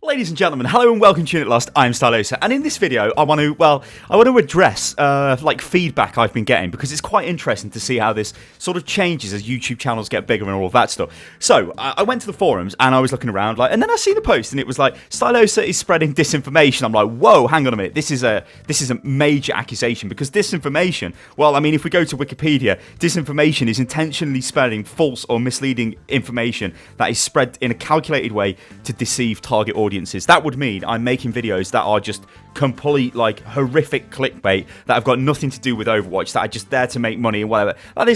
Ladies and gentlemen, hello and welcome to Unit Lost. I'm Stylosa, and in this video, I want to address feedback I've been getting because it's quite interesting to see how this sort of changes as YouTube channels get bigger and all of that stuff. So I went to the forums and I was looking around, and then I see the post and it was like Stylosa is spreading disinformation. I'm like, whoa, hang on a minute, this is a major accusation because disinformation. Well, I mean, if we go to Wikipedia, disinformation is intentionally spreading false or misleading information that is spread in a calculated way to deceive target audiences. That would mean I'm making videos that are just complete, horrific clickbait that have got nothing to do with Overwatch, that are just there to make money and whatever. That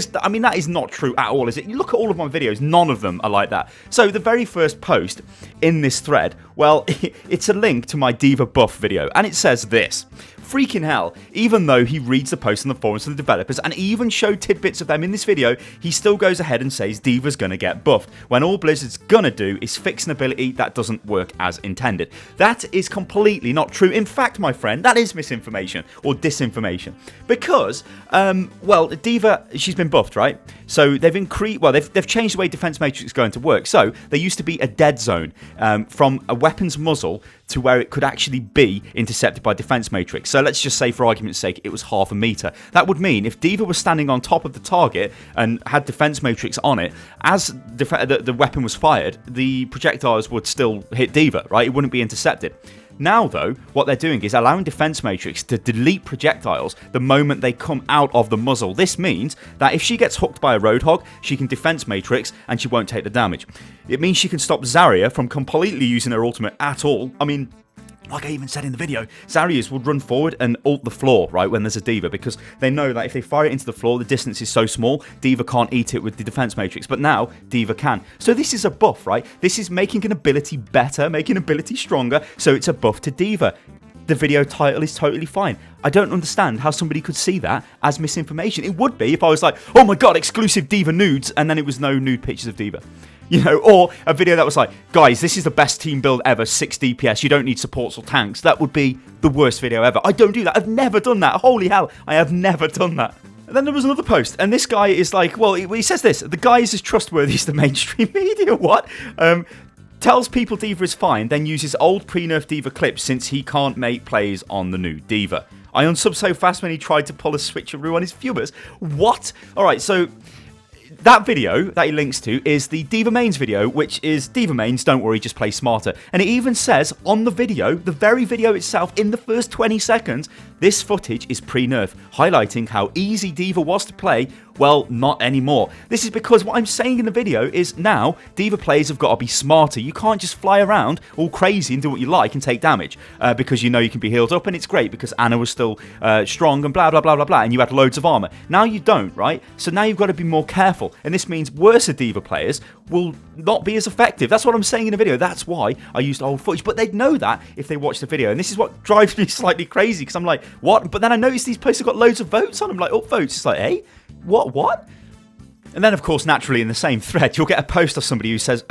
is not true at all, is it? You look at all of my videos, none of them are like that. So the very first post in this thread, well, it's a link to my D.Va buff video, and it says this. Freaking hell, even though he reads the posts on the forums of the developers and even showed tidbits of them in this video, he still goes ahead and says D.Va's gonna get buffed, when all Blizzard's gonna do is fix an ability that doesn't work as intended. That is completely not true. In fact, my friend, that is misinformation or disinformation. Because, D.Va, she's been buffed, right? So they've changed the way Defense Matrix is going to work. So there used to be a dead zone from a weapon's muzzle to where it could actually be intercepted by Defense Matrix. So let's just say, for argument's sake, it was half a meter. That would mean if D.Va was standing on top of the target and had Defense Matrix on it, as the weapon was fired, the projectiles would still hit D.Va, right? It wouldn't be intercepted. Now, though, what they're doing is allowing Defense Matrix to delete projectiles the moment they come out of the muzzle. This means that if she gets hooked by a Roadhog, she can Defense Matrix and she won't take the damage. It means she can stop Zarya from completely using her ultimate at all. I mean, like I even said in the video, Zaryas would run forward and ult the floor, right, when there's a D.Va, because they know that if they fire it into the floor, the distance is so small, D.Va can't eat it with the Defense Matrix, but now D.Va can. So this is a buff, right? This is making an ability better, making an ability stronger, so it's a buff to D.Va. The video title is totally fine. I don't understand how somebody could see that as misinformation. It would be if I was like, oh my god, exclusive D.Va nudes, and then it was no nude pictures of D.Va. You know, or a video that was like, guys, this is the best team build ever, 6 DPS, you don't need supports or tanks. That would be the worst video ever. I don't do that. I've never done that. Holy hell, I have never done that. And then there was another post, and this guy is like, well, he says this, the guy is as trustworthy as the mainstream media. What? Tells people D.Va is fine, then uses old pre-nerf D.Va clips since he can't make plays on the new D.Va. I unsubbed so fast when he tried to pull a switcheroo on his viewers. What? Alright, so that video that he links to is the D.Va Mains video, which is D.Va Mains, don't worry, just play smarter. And it even says on the video, the very video itself, in the first 20 seconds, this footage is pre-nerf, highlighting how easy D.Va was to play. Well, not anymore. This is because what I'm saying in the video is now D.Va players have got to be smarter. You can't just fly around all crazy and do what you like and take damage because you know you can be healed up, and it's great because Anna was still strong and blah, blah, blah, blah, blah, and you had loads of armor. Now you don't, right? So now you've got to be more careful, and this means worse D.Va players will not be as effective. That's what I'm saying in the video. That's why I used old footage, but they'd know that if they watch the video, and this is what drives me slightly crazy because I'm like, what? But then I noticed these posts have got loads of votes on them, like, upvotes. It's like, hey? What? And then, of course, naturally in the same thread, you'll get a post of somebody who says,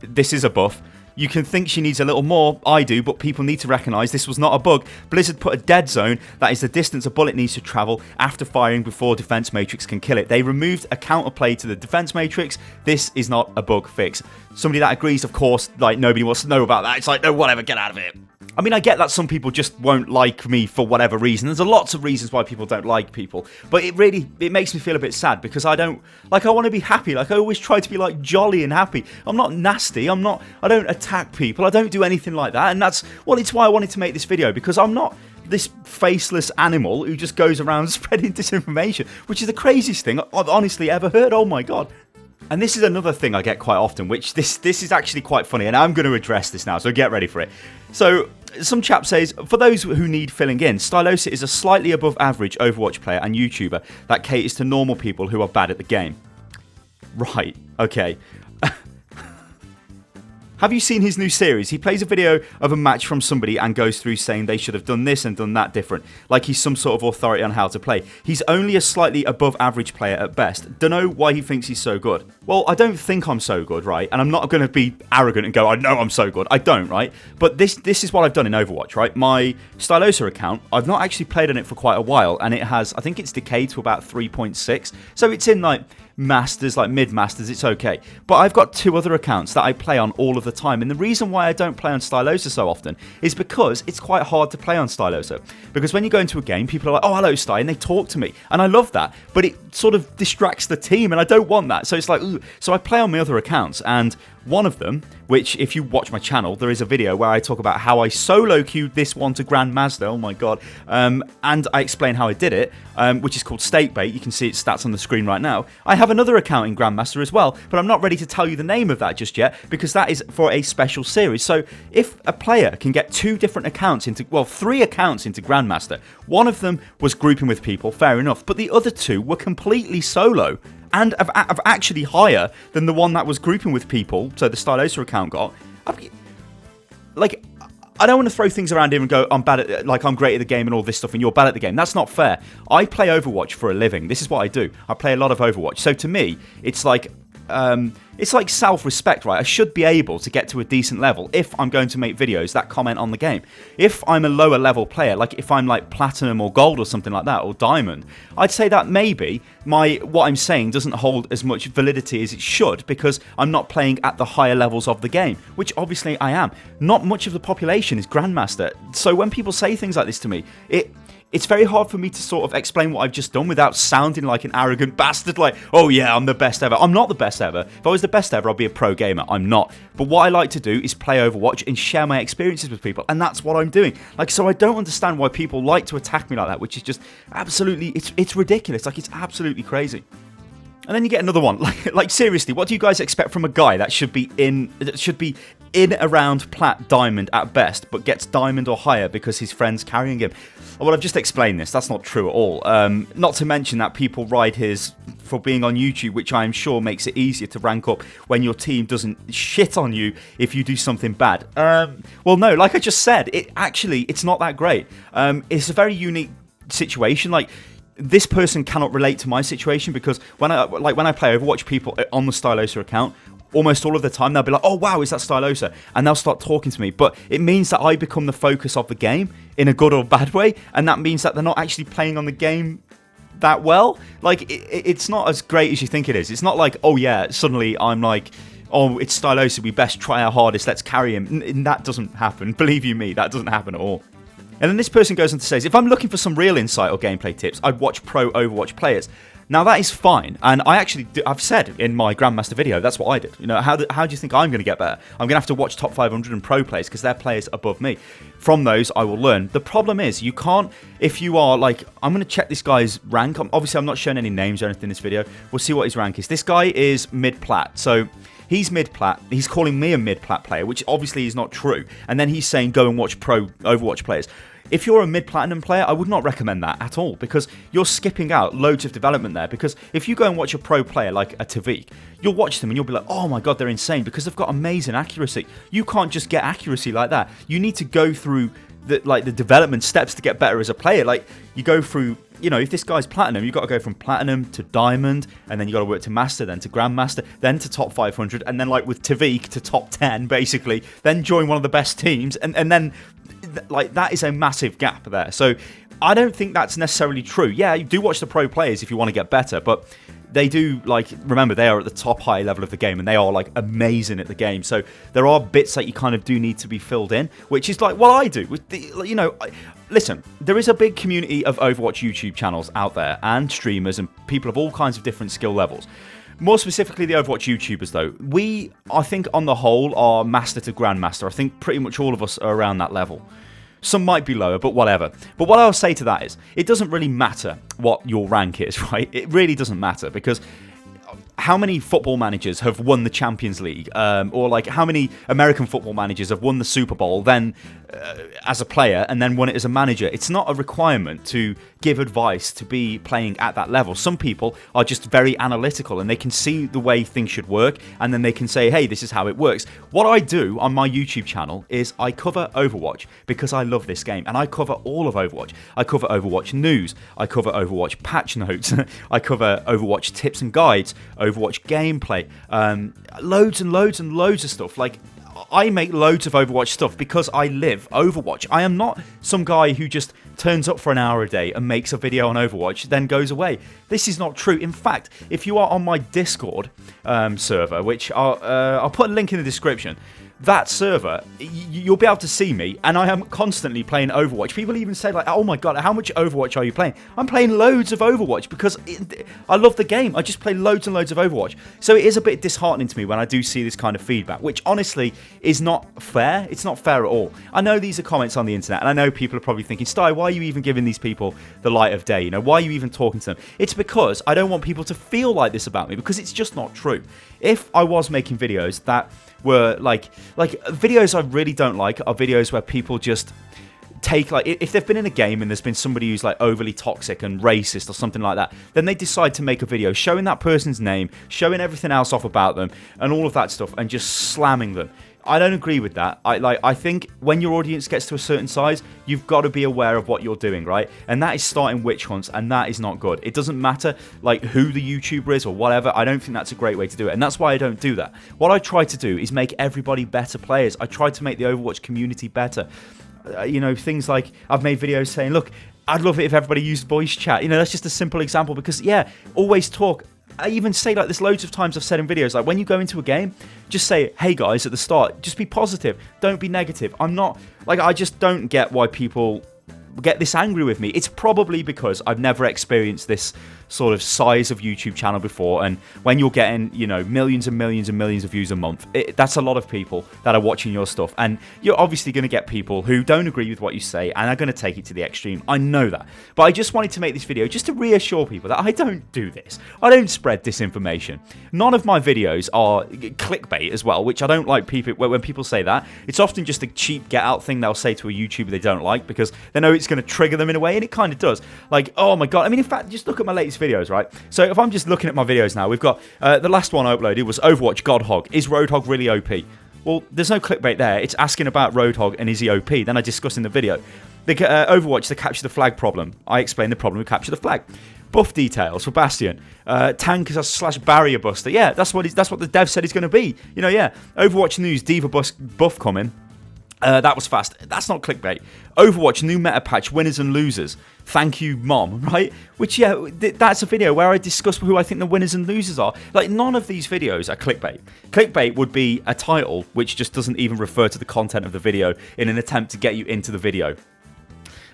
this is a buff. You can think she needs a little more, I do, but people need to recognise this was not a bug. Blizzard put a dead zone, that is the distance a bullet needs to travel after firing before Defense Matrix can kill it. They removed a counterplay to the Defense Matrix. This is not a bug fix. Somebody that agrees, of course, like nobody wants to know about that. It's like, no, whatever, get out of it. I mean, I get that some people just won't like me for whatever reason. There's lots of reasons why people don't like people. But it makes me feel a bit sad because I want to be happy. Like, I always try to be, like, jolly and happy. I'm not nasty. I don't attack people. I don't do anything like that. And it's why I wanted to make this video, because I'm not this faceless animal who just goes around spreading disinformation, which is the craziest thing I've honestly ever heard. Oh, my God. And this is another thing I get quite often, which this is actually quite funny, and I'm going to address this now, so get ready for it. So, some chap says, for those who need filling in, Stylosa is a slightly above average Overwatch player and YouTuber that caters to normal people who are bad at the game. Right, okay. Have you seen his new series? He plays a video of a match from somebody and goes through saying they should have done this and done that different, like he's some sort of authority on how to play. He's only a slightly above average player at best. Dunno why he thinks he's so good. Well, I don't think I'm so good, right? And I'm not going to be arrogant and go, I know I'm so good. I don't, right? But this is what I've done in Overwatch, right? My Stylosa account, I've not actually played on it for quite a while, and it has, I think it's decayed to about 3.6. So it's in like masters, like mid-masters, it's okay. But I've got 2 other accounts that I play on all of the time, and the reason why I don't play on Stylosa so often is because it's quite hard to play on Stylosa. Because when you go into a game, people are like, oh, hello, Sty, and they talk to me, and I love that, but it sort of distracts the team, and I don't want that. So it's like, ooh. So I play on my other accounts, and one of them, which if you watch my channel, there is a video where I talk about how I solo queued this one to Grandmaster, oh my god, and I explain how I did it, which is called Stakebait. You can see its stats on the screen right now. I have another account in Grandmaster as well, but I'm not ready to tell you the name of that just yet, because that is for a special series. So if a player can get 2 different accounts into, well, 3 accounts into Grandmaster, one of them was grouping with people, fair enough, but the other 2 were completely solo, and of actually higher than the one that was grouping with people, so the Stylosa account got. Like, I don't want to throw things around here and go, I'm bad at, like, I'm great at the game and all this stuff, and you're bad at the game. That's not fair. I play Overwatch for a living. This is what I do. I play a lot of Overwatch. So to me, it's like self-respect, right? I should be able to get to a decent level if I'm going to make videos that comment on the game. If I'm a lower level player, like if I'm like platinum or gold or something like that, or diamond, I'd say that maybe what I'm saying doesn't hold as much validity as it should, because I'm not playing at the higher levels of the game, which obviously I am. Not much of the population is Grandmaster. So when people say things like this to me, it's very hard for me to sort of explain what I've just done without sounding like an arrogant bastard, like, oh yeah, I'm the best ever. I'm not the best ever. If I was the best ever, I'd be a pro gamer. I'm not. But what I like to do is play Overwatch and share my experiences with people, and that's what I'm doing. Like, so I don't understand why people like to attack me like that, which is just absolutely, it's ridiculous. Like, it's absolutely crazy. And then you get another one. Like seriously, what do you guys expect from a guy that should be in around plat diamond at best, but gets diamond or higher because his friend's carrying him? Well, I've just explained this. That's not true at all. Not to mention that people ride his for being on YouTube, which I'm sure makes it easier to rank up when your team doesn't shit on you if you do something bad. Well, no, like I just said, it's not that great. It's a very unique situation. Like, this person cannot relate to my situation, because when I play Overwatch, people on the Stylosa account, almost all of the time they'll be like, oh wow, is that Stylosa? And they'll start talking to me. But it means that I become the focus of the game in a good or bad way, and that means that they're not actually playing on the game that well. Like, it's not as great as you think it is. It's not like, oh yeah, suddenly I'm like, oh, it's Stylosa, we best try our hardest, let's carry him. And that doesn't happen. Believe you me, that doesn't happen at all. And then this person goes on to say, if I'm looking for some real insight or gameplay tips, I'd watch pro Overwatch players. Now that is fine, and I've said in my Grandmaster video, that's what I did. You know, how do you think I'm going to get better? I'm going to have to watch top 500 and pro players, because they're players above me. From those, I will learn. The problem is, you can't, if you are like, I'm going to check this guy's rank. Obviously, I'm not showing any names or anything in this video. We'll see what his rank is. This guy is mid-plat, so he's mid-plat. He's calling me a mid-plat player, which obviously is not true. And then he's saying, go and watch pro Overwatch players. If you're a mid-platinum player, I would not recommend that at all, because you're skipping out loads of development there. Because if you go and watch a pro player like a Tavik, you'll watch them and you'll be like, oh my god, they're insane, because they've got amazing accuracy. You can't just get accuracy like that. You need to go through the development steps to get better as a player. Like, you go through, you know, if this guy's platinum, you've got to go from platinum to diamond, and then you got to work to master, then to grandmaster, then to top 500, and then like with Tavik to top 10 basically, then join one of the best teams, and then like, that is a massive gap there. So I don't think that's necessarily true. Yeah, you do watch the pro players if you want to get better, but they do, like, remember, they are at the top high level of the game, and they are like amazing at the game. So there are bits that you kind of do need to be filled in, which is like what I do with the, you know, listen, there is a big community of Overwatch YouTube channels out there, and streamers, and people of all kinds of different skill levels. More specifically, the Overwatch YouTubers, though, we, I think, on the whole, are master to grandmaster. I think pretty much all of us are around that level. Some might be lower, but whatever. But what I'll say to that is, it doesn't really matter what your rank is, right? It really doesn't matter, because how many football managers have won the Champions League, or like how many American football managers have won the Super Bowl then as a player and then won it as a manager? It's not a requirement to give advice to be playing at that level. Some people are just very analytical, and they can see the way things should work, and then they can say, hey, this is how it works. What I do on my YouTube channel is I cover Overwatch because I love this game, and I cover all of Overwatch. I cover Overwatch news, I cover Overwatch patch notes, I cover Overwatch tips and guides, Overwatch gameplay, loads and loads and loads of stuff. Like, I make loads of Overwatch stuff because I live Overwatch. I am not some guy who just turns up for an hour a day and makes a video on Overwatch, then goes away. This is not true. In fact, if you are on my Discord server, which I'll put a link in the description, that server, you'll be able to see me, and I am constantly playing Overwatch. People even say, like, oh my god, how much Overwatch are you playing? I'm playing loads of Overwatch because I love the game. I just play loads and loads of Overwatch. So it is a bit disheartening to me when I do see this kind of feedback, which honestly is not fair. It's not fair at all. I know these are comments on the internet, and I know people are probably thinking, Sty, why are you even giving these people the light of day? You know, why are you even talking to them? It's because I don't want people to feel like this about me, because it's just not true. If I was making videos that were like videos I really don't like are videos where people just take, like, if they've been in a game and there's been somebody who's like overly toxic and racist or something like that, then they decide to make a video showing that person's name, showing everything else off about them and all of that stuff, and just slamming them. I don't agree with that. I think when your audience gets to a certain size, you've got to be aware of what you're doing, right? And that is starting witch hunts, and that is not good. It doesn't matter like who the YouTuber is or whatever. I don't think that's a great way to do it, and that's why I don't do that. What I try to do is make everybody better players. I try to make the Overwatch community better. You know, things like I've made videos saying, look, I'd love it if everybody used voice chat. You know, that's just a simple example, because yeah, always talk. I even say, like, this loads of times I've said in videos, like, when you go into a game, just say, hey guys, at the start, just be positive, don't be negative. I'm not, like, I just don't get why people get this angry with me. It's probably because I've never experienced this sort of size of YouTube channel before, and when you're getting, you know, millions and millions and millions of views a month, that's a lot of people that are watching your stuff, and you're obviously going to get people who don't agree with what you say and are going to take it to the extreme. I know that, but I just wanted to make this video just to reassure people that I don't do this. I don't spread disinformation. None of my videos are clickbait as well, which I don't like. People, when people say that, it's often just a cheap get out thing they'll say to a YouTuber they don't like because they know it's going to trigger them in a way, and it kind of does. Like, oh my god, I mean, in fact, just look at my latest videos, right? So if I'm just looking at my videos now, we've got the last one I uploaded was Overwatch Godhog. Is Roadhog really OP? Well, there's no clickbait there. It's asking about Roadhog and is he OP. Then I discuss in the video. The Overwatch, the capture the flag problem. I explain the problem with capture the flag. Buff details for Bastion. Tank / barrier buster. Yeah, that's what the dev said he's going to be. You know, yeah. Overwatch news, Diva buff coming. That was fast. That's not clickbait. Overwatch new meta patch, winners and losers. Thank you, mom. Right? Which, yeah, that's a video where I discuss who I think the winners and losers are. Like, none of these videos are clickbait. Clickbait would be a title which just doesn't even refer to the content of the video in an attempt to get you into the video.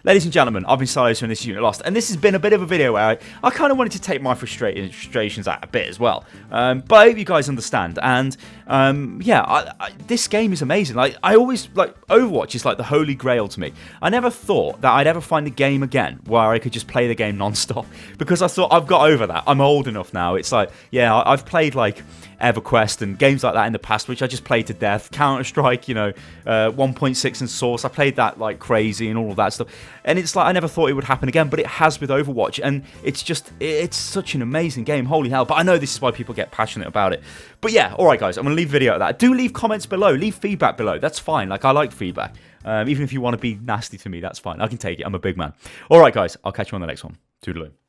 Ladies and gentlemen, I've been Stylosa and this is Unit Lost, and this has been a bit of a video where I kind of wanted to take my frustrations out a bit as well. But I hope you guys understand, and yeah, this game is amazing. Like, I always, like, Overwatch is like the holy grail to me. I never thought that I'd ever find a game again where I could just play the game non-stop, because I thought I've got over that. I'm old enough now. It's like, yeah, I've played like EverQuest and games like that in the past, which I just played to death. Counter-Strike, you know, 1.6 and Source. I played that like crazy and all of that stuff. And it's like, I never thought it would happen again, but it has with Overwatch. And it's just, it's such an amazing game. Holy hell. But I know this is why people get passionate about it. But yeah, all right, guys, I'm going to leave a video of that. Do leave comments below. Leave feedback below. That's fine. Like, I like feedback. Even if you want to be nasty to me, that's fine. I can take it. I'm a big man. All right, guys, I'll catch you on the next one. Toodaloo.